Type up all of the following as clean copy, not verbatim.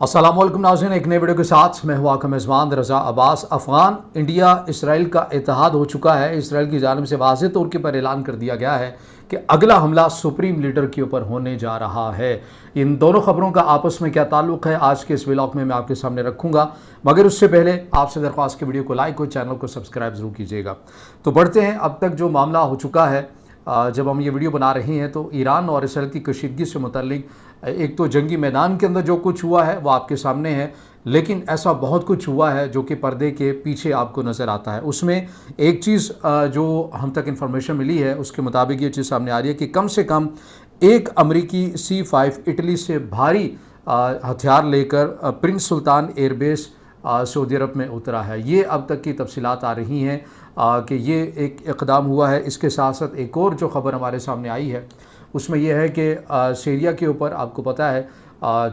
अस्सलाम वालेकुम नाज़रीन, एक नए वीडियो के साथ मैं हुआ का मेज़बान रज़ा अब्बास। अफ़गान इंडिया इसराइल का इत्तेहाद हो चुका है। इसराइल की जानिब से वाज़ेह तौर के पर ऐलान कर दिया गया है कि अगला हमला सुप्रीम लीडर के ऊपर होने जा रहा है। इन दोनों खबरों का आपस में क्या ताल्लुक़ है, आज के इस व्लॉग में मैं आपके सामने रखूँगा, मगर उससे पहले आपसे दरख्वास्त की वीडियो को लाइक और चैनल को सब्सक्राइब ज़रूर कीजिएगा। तो बढ़ते हैं, अब तक जो मामला हो चुका है, जब हम ये वीडियो बना रहे हैं तो ईरान और इसराइल की कशीदगी से मुतल्लिक एक तो जंगी मैदान के अंदर जो कुछ हुआ है वो आपके सामने है, लेकिन ऐसा बहुत कुछ हुआ है जो कि पर्दे के पीछे आपको नज़र आता है। उसमें एक चीज़ जो हम तक इन्फॉर्मेशन मिली है उसके मुताबिक ये चीज़ सामने आ रही है कि कम से कम एक अमरीकी C5 इटली से भारी हथियार लेकर प्रिंस सुल्तान एयरबेस सऊदी अरब में उतरा है। ये अब तक की तफसीलात आ रही हैं कि ये एक इक़दाम हुआ है। इसके साथ साथ एक और जो ख़बर हमारे सामने आई है उसमें यह है कि सीरिया के ऊपर आपको पता है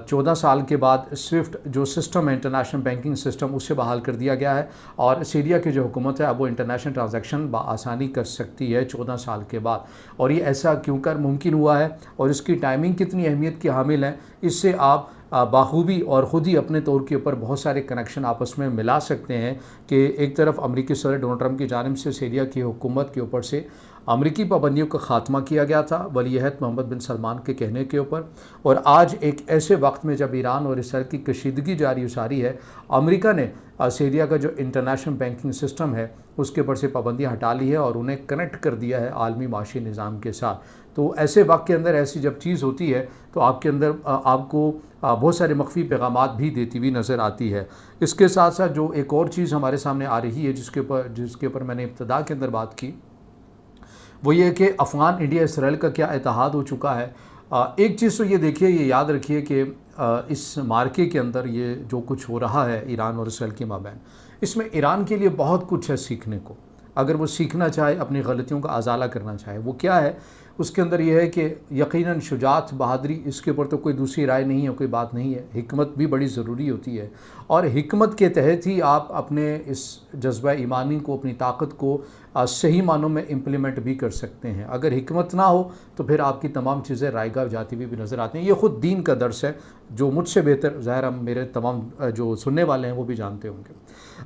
14 साल के बाद स्विफ्ट जो सिस्टम है, इंटरनेशनल बैंकिंग सिस्टम, उसे बहाल कर दिया गया है और सीरिया की जो हुकूमत है अब वो इंटरनेशनल ट्रांजैक्शन बआसानी कर सकती है 14 साल के बाद। और ये ऐसा क्यों कर मुमकिन हुआ है और इसकी टाइमिंग कितनी अहमियत की हामिल है, इससे आप बाखूबी और ख़ुद ही अपने तौर के ऊपर बहुत सारे कनेक्शन आपस में मिला सकते हैं कि एक तरफ अमेरिकी सदर डोनाल्ड ट्रंप की जानिब से सीरिया की हुकूमत के ऊपर से अमरीकी पाबंदियों का ख़ात्मा किया गया था वलीअहद मोहम्मद बिन सलमान के कहने के ऊपर, और आज एक ऐसे वक्त में जब ईरान और इसराइल की कशीदगी जारी सारी है, अमेरिका ने सीरिया का जो इंटरनेशनल बैंकिंग सिस्टम है उसके ऊपर से पाबंदियाँ हटा ली है और उन्हें कनेक्ट कर दिया है आलमी माशी निज़ाम के साथ। तो ऐसे वक्त के अंदर ऐसी जब चीज़ होती है तो आपके अंदर आपको बहुत सारे मख्फी पैगामात भी देती हुई नज़र आती है। इसके साथ साथ जो एक और चीज़ हमारे सामने आ रही है जिसके ऊपर मैंने इब्तिदा के अंदर बात की, वो ये कि अफ़गान इंडिया इसराइल का क्या इत्तेहाद हो चुका है। एक चीज़ तो ये देखिए, ये याद रखिए कि इस मार्के के अंदर ये जो कुछ हो रहा है ईरान और इसराइल के माबैन, इसमें ईरान के लिए बहुत कुछ है सीखने को। अगर वो सीखना चाहे, अपनी गलतियों का अजाला करना चाहे, वो क्या है उसके अंदर यह है कि यकीनन शुजात, बहादुरी, इसके ऊपर तो कोई दूसरी राय नहीं है, कोई बात नहीं है। हिकमत भी बड़ी ज़रूरी होती है और हिकमत के तहत ही आप अपने इस जज्बा ईमानी को, अपनी ताकत को सही मानों में इम्प्लीमेंट भी कर सकते हैं। अगर हिकमत ना हो तो फिर आपकी तमाम चीज़ें रायगा जाती हुई भी नज़र आती हैं। ये ख़ुद दीन का दर्स है जो मुझसे बेहतर ज़ाहिर हम मेरे तमाम जो सुनने वाले हैं वो भी जानते होंगे।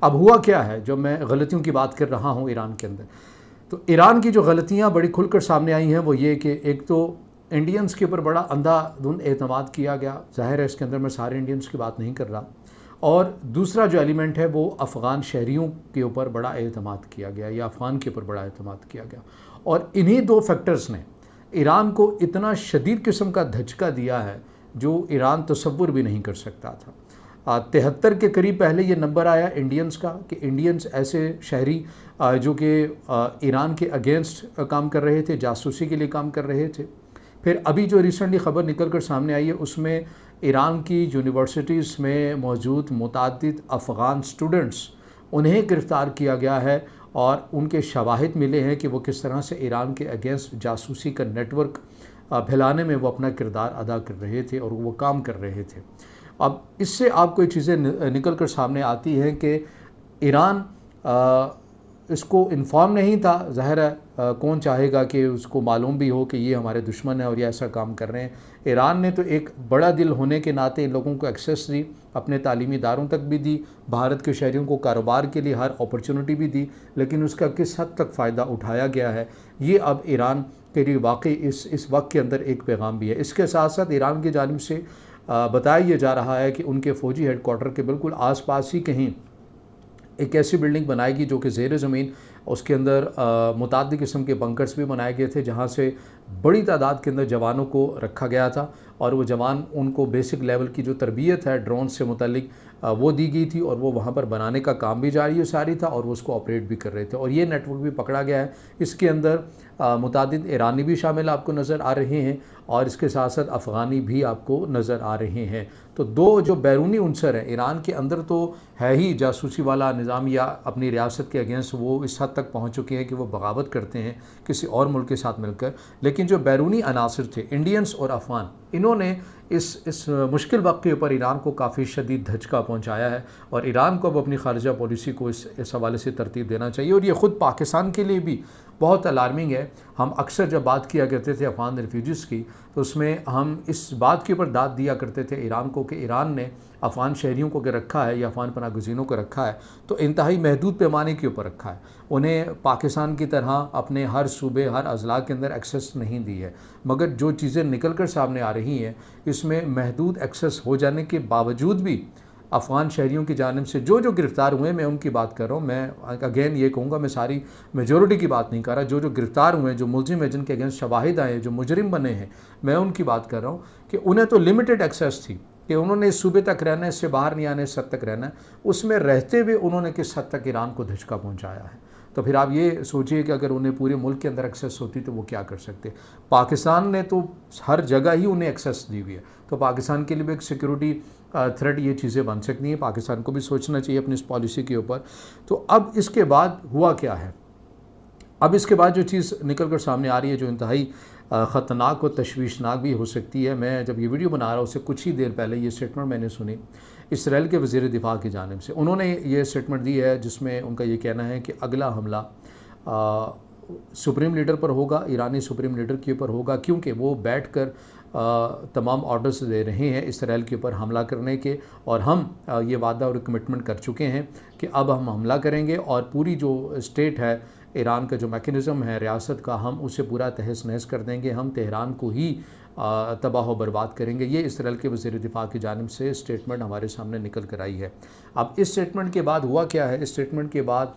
अब हुआ क्या है, जब मैं गलतियों की बात कर रहा हूँ ईरान के अंदर, तो ईरान की जो गलतियाँ बड़ी खुलकर सामने आई हैं वो ये कि एक तो इंडियंस के ऊपर बड़ा अंधाधुंध एतमाद किया गया। ज़ाहिर है इसके अंदर मैं सारे इंडियंस की बात नहीं कर रहा। और दूसरा जो एलिमेंट है वो अफ़गान शहरियों के ऊपर बड़ा एतमाद किया गया या अफ़गान के ऊपर बड़ा एतमाद किया गया। और इन्हीं दो फैक्टर्स ने ईरान को इतना शदीद किस्म का धचका दिया है जो ईरान तसव्वुर भी नहीं कर सकता था। 73 के करीब पहले ये नंबर आया इंडियंस का कि इंडियंस ऐसे शहरी जो कि ईरान के अगेंस्ट काम कर रहे थे, जासूसी के लिए काम कर रहे थे। फिर अभी जो रिसेंटली ख़बर निकल कर सामने आई है उसमें ईरान की यूनिवर्सिटीज़ में मौजूद मुतअद्दिद अफ़गान स्टूडेंट्स, उन्हें गिरफ़्तार किया गया है और उनके शवाहिद मिले हैं कि वो किस तरह से ईरान के अगेंस्ट जासूसी का नेटवर्क फैलाने में वो अपना किरदार अदा कर रहे थे और वो काम कर रहे थे। अब इससे आपको ये चीज़ें निकल कर सामने आती हैं कि ईरान इसको इन्फॉर्म नहीं था। ज़ाहिर है कौन चाहेगा कि उसको मालूम भी हो कि ये हमारे दुश्मन है और ये ऐसा काम कर रहे हैं। ईरान ने तो एक बड़ा दिल होने के नाते इन लोगों को एक्सेस दी, अपने तालीमी इदारों तक भी दी, भारत के शहरियों को कारोबार के लिए हर अपॉर्चुनिटी भी दी, लेकिन उसका किस हद तक फ़ायदा उठाया गया है ये अब ईरान के लिए वाकई इस वक्त के अंदर एक पैगाम भी है। इसके साथ साथ ईरान की जानिब से बताया यह जा रहा है कि उनके फ़ौजी हेडकोार्टर के बिल्कुल आसपास ही कहीं एक ऐसी बिल्डिंग बनाएगी जो कि ज़ेर ज़मीन, उसके अंदर मुताद्दिद किस्म के बंकर्स भी बनाए गए थे जहाँ से बड़ी तादाद के अंदर जवानों को रखा गया था और वो जवान, उनको बेसिक लेवल की जो तरबियत है ड्रोन से मुतल्लिक वो दी गई थी और वो वहाँ पर बनाने का काम भी जारी सारी था और वो उसको ऑपरेट भी कर रहे थे और ये नेटवर्क भी पकड़ा गया है। इसके अंदर मुताद्दिद ईरानी भी शामिल आपको नज़र आ रहे हैं और इसके साथ साथ अफ़गानी भी आपको नज़र आ रहे हैं। तो दो जो बैरूनी उनसर हैं ईरान के अंदर तो है ही जासूसी वाला निज़ाम या अपनी रियासत के अगेंस्ट वो इस हद तक पहुँच चुके हैं कि वो बगावत करते हैं किसी और मुल्क के साथ मिलकर, लेकिन जो बैरूनी अनासर थे इंडियंस और अफ़गान, इन्होंने इस मुश्किल वक्त के ऊपर ईरान को काफ़ी शदीद धचका पहुंचाया है और ईरान को अब अपनी खारजा पॉलिसी को इस हवाले से तरतीब देना चाहिए और ये ख़ुद पाकिस्तान के लिए भी बहुत अलार्मिंग है। हम अक्सर जब बात किया करते थे अफ़गान रेफ्यूजीज़ की, तो उसमें हम इस बात के ऊपर दाद दिया करते थे ईरान को कि ईरान ने अफ़गान शहरियों को अगर रखा है या अफ़गान पनाह गुज़ीरों को रखा है तो इंतहाई महदूद पैमाने के ऊपर रखा है। उन्हें पाकिस्तान की तरह अपने हर सूबे, हर अज़ला के अंदर एक्सेस नहीं दी है। मगर जो चीज़ें निकल कर सामने आ रही हैं, इसमें महदूद एक्सेस हो जाने के बावजूद भी अफ़गान शहरियों की जानिब से जो गिरफ़्तार हुए, मैं उनकी बात कर रहा हूँ। मैं अगेन ये कहूँगा, मैं सारी मेजॉरिटी की बात नहीं कर रहा। जो गिरफ़्तार हुए हैं, जो मुलजिम है, जिनके अगेंस्ट शवाहिद आए, जो मुजरिम बने हैं, मैं उनकी बात कर रहा हूँ कि उन्हें तो लिमिटेड एक्सेस थी कि उन्होंने इस सूबे तक रहना है, इससे बाहर नहीं आना है, इस हद तक रहना है। उसमें रहते हुए उन्होंने किस हद तक ईरान को धचका पहुँचाया है। तो फिर आप ये सोचिए कि अगर उन्हें पूरे मुल्क के अंदर एक्सेस होती तो वो क्या कर सकते। पाकिस्तान ने तो हर जगह ही उन्हें एक्सेस दी हुई है, तो पाकिस्तान के लिए भी एक सिक्योरिटी थ्रेट ये चीज़ें बन सकती हैं। पाकिस्तान को भी सोचना चाहिए अपनी इस पॉलिसी के ऊपर। तो अब इसके बाद हुआ क्या है? अब इसके बाद जो चीज़ निकल कर सामने आ रही है, जो इंतहाई ख़तरनाक और तशवीशनाक भी हो सकती है। मैं जब ये वीडियो बना रहा हूँ, उससे कुछ ही देर पहले ये स्टेटमेंट मैंने सुनी इसराइल के वज़ीर दिफ़ा की जानिब से। उन्होंने ये स्टेटमेंट दी है जिसमें उनका ये कहना है कि अगला हमला सुप्रीम लीडर पर होगा, ईरानी सुप्रीम लीडर के ऊपर होगा, क्योंकि वो बैठ कर तमाम ऑर्डर्स दे रहे हैं इसराइल के ऊपर हमला करने के। और हम ये वादा और कमिटमेंट कर चुके हैं कि अब हम हमला करेंगे और पूरी जो स्टेट है, ईरान का जो मैकेनिज़्म है रियासत का, हम उसे पूरा तहस नहस कर देंगे। हम तेहरान को ही तबाह व बर्बाद करेंगे। ये इसराइल के वज़ीर दिफ़ा की जानिब से स्टेटमेंट हमारे सामने निकल कर आई है। अब इस स्टेटमेंट के बाद हुआ क्या है? इस स्टेटमेंट के बाद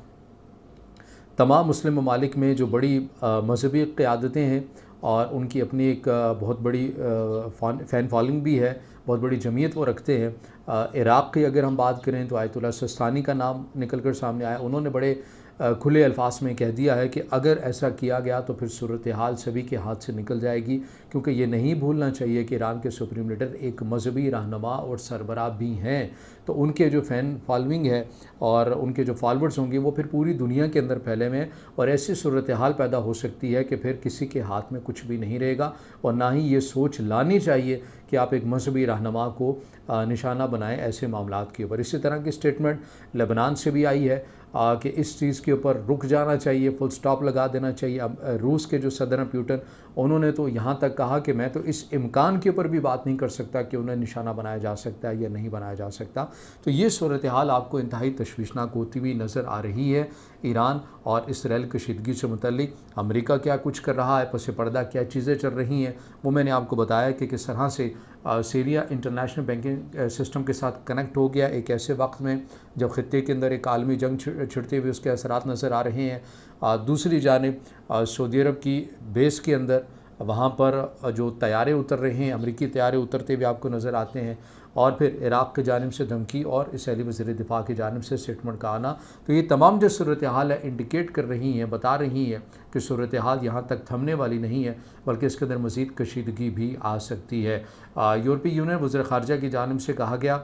तमाम मुस्लिम ममालिक में जो बड़ी मजहबी क़यादतें हैं और उनकी अपनी एक बहुत बड़ी फ़ैन फॉलोइंग भी है, बहुत बड़ी जमीयत वो रखते हैं। इराक़ की अगर हम बात करें तो आयतुल्लाह सिस्तानी का नाम निकल कर सामने आया। उन्होंने बड़े खुले अल्फाज में कह दिया है कि अगर ऐसा किया गया तो फिर सूरत हाल सभी के हाथ से निकल जाएगी, क्योंकि ये नहीं भूलना चाहिए कि ईरान के सुप्रीम लीडर एक मजहबी रहनुमा और सरबराह भी हैं। तो उनके जो फ़ैन फॉलोइंग है और उनके जो फॉलोअर्स होंगे वो फिर पूरी दुनिया के अंदर फैले हुए हैं। और ऐसी सूरत हाल पैदा हो सकती है कि फिर किसी के हाथ में कुछ भी नहीं रहेगा। और ना ही ये सोच लानी चाहिए कि आप एक मजहबी रहनुमा को निशाना बनाएं ऐसे मामलात के ऊपर। इसी तरह की स्टेटमेंट लेबनान से भी आई है कि इस चीज़ के ऊपर रुक जाना चाहिए, फुल स्टॉप लगा देना चाहिए। अब रूस के जो सदर हैं प्यूटन, उन्होंने तो यहाँ तक कहा कि मैं तो इस इम्कान के ऊपर भी बात नहीं कर सकता कि उन्हें निशाना बनाया जा सकता है या नहीं बनाया जा सकता। तो ये सूरत हाल आपको इंतहाई तशवीशनाक होती हुई नज़र आ रही है। ईरान और इसराइल कशीदगी से मुतल्लिक अमेरिका क्या कुछ कर रहा है, पस पर्दा क्या चीज़ें चल रही हैं, वो मैंने आपको बताया कि किस तरह से सीरिया इंटरनेशनल बैंकिंग सिस्टम के साथ कनेक्ट हो गया एक ऐसे वक्त में जब ख़ित्ते के अंदर एक आलमी जंग छिड़ते हुए उसके असरात नज़र आ रहे हैं। दूसरी जानिब सऊदी अरब की बेस के अंदर वहाँ पर जो तैयारे उतर रहे हैं, अमरीकी तैयारे उतरते हुए आपको नज़र आते हैं। और फिर इराक़ की जानिब से धमकी और इसराइली वज़ीर दिफ़ा की जानिब से स्टेटमेंट का आना, तो ये तमाम जो सूरत हाल है इंडिकेट कर रही हैं, बता रही हैं कि सूरत हाल यहाँ तक थमने वाली नहीं है, बल्कि इसके अंदर मज़ीद कशीदगी भी आ सकती है। यूरोपीय यूनियन वज़ीर ख़ारजा की जानिब से कहा गया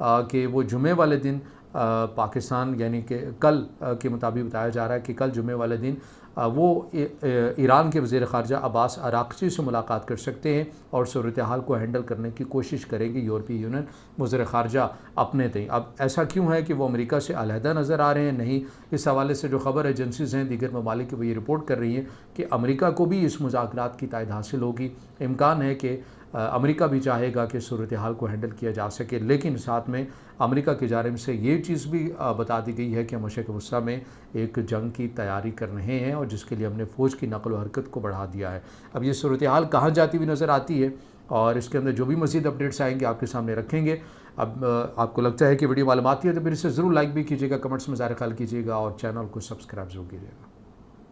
कि वो जुमे वाले दिन पाकिस्तान यानी कि कल के मुताबिक बताया जा रहा है कि कल जुमे वाले दिन वो ईरान के वज़ीर ख़ारजा अब्बास अराक़ची से मुलाकात कर सकते हैं और सूरत हाल को हैंडल करने की कोशिश करेंगे यूरोपीय यूनियन वज़ीर ख़ारजा अपने तय। अब ऐसा क्यों है कि वो अमेरिका से अलहदा नज़र आ रहे हैं? नहीं, इस हवाले से जो ख़बर एजेंसीज़ हैं दीगर ममालिक की वो ये रिपोर्ट कर रही हैं कि अमेरिका को भी इस मुज़ाकरात की तायद हासिल होगी। इम्कान है कि अमेरिका भी चाहेगा कि सूरत हाल को हैंडल किया जा सके, लेकिन साथ में अमेरिका की जानिब से ये चीज़ भी बता दी गई है कि हम मशरिक़ वस्ता में एक जंग की तैयारी कर रहे हैं और जिसके लिए हमने फ़ौज की नक़ल व हरकत को बढ़ा दिया है। अब ये सूरत हाल कहाँ जाती हुई नज़र आती है और इसके अंदर जो भी मज़ीद अपडेट्स आएंगे आपके सामने रखेंगे। अब आपको लगता है कि वीडियो मालूमाती है तो फिर इसे ज़रूर लाइक भी कीजिएगा, कमेंट्स में ज़ाहिर ख्याल कीजिएगा और चैनल को सब्सक्राइब ज़रूर कीजिएगा।